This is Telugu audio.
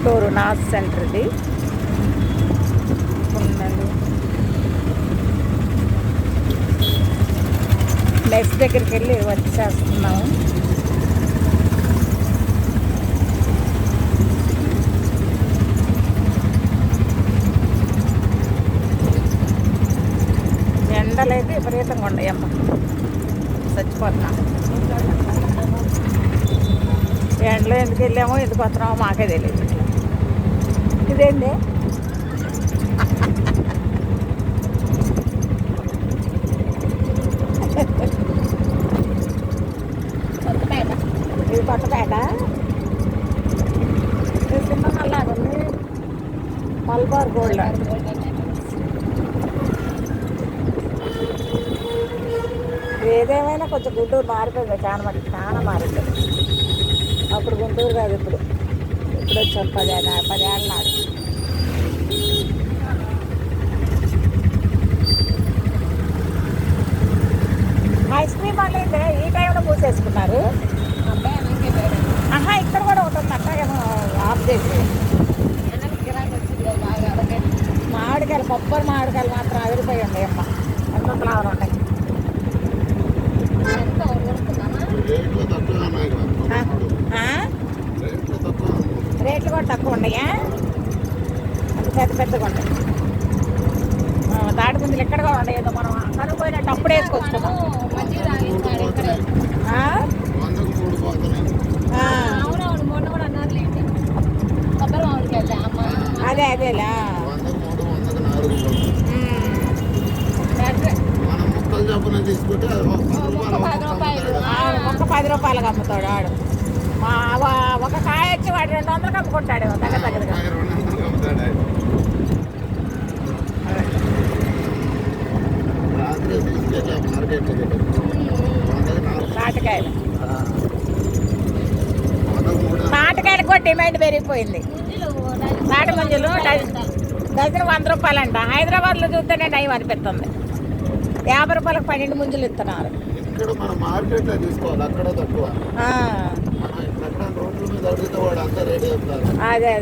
గుంటూరు నార్త్ సెంటర్ ఇది. మెస్ దగ్గరికి వెళ్ళి వచ్చేస్తున్నాము. ఎండలైతే విపరీతంగా ఉన్నాయమ్మ, చచ్చిపోతున్నాం. ఎండలో ఎందుకు వెళ్ళామో ఎందుకు వస్తున్నామో మాకే తెలియదు. ఇదేంటి ఇది కొత్తపేట. సినిమాలాగా ఉంది, మల్బార్ గోల్డ్. ఏదేమైనా కొంచెం గుంటూరు మారిపోయింది, చాలా మటుకు చాలా మారిపోయింది. అప్పుడు గుంటూరు కాదు, ఇప్పుడు వచ్చాం 10 ఏళ్ళ నాడు. ఐస్ క్రీమ్ అనేది ఈ టైంలో మూసేసుకున్నారు. ఆహా, ఇక్కడ కూడా ఉంటుంది అట్టగేమో ఆఫ్ చేసి. మామిడికాయలు, కొబ్బరి మామిడికాయలు మాత్రం అదిరిపోయి ఉన్నాయి అమ్మ, ఎంత ఫ్లవర్ ఉంటాయి. రేట్లు కూడా తక్కువ ఉన్నాయా? అది పెద్దగా ఉంటాయి. తాటి ముందులు ఎక్కడ కూడా ఉండేదో మనం కనుక్కోయినట్టు అప్పుడే వేసుకొచ్చుకున్నాం. అదేలా ఒక్క 10 రూపాయలకు అమ్ముతాడు ఆడు. ఒక కాయ వచ్చి వాడు 200కి అమ్ముకుంటాడు దగ్గరగా. నాటకాయలకు కూడా డిమాండ్ పెరిగిపోయింది. తాటి ముంజలు డజన్ 100 రూపాయలంట. హైదరాబాద్లో చూస్తేనే నయం అనిపిస్తుంది. 50 రూపాయలకు 12 ముంజలు ఇస్తున్నారు. అదే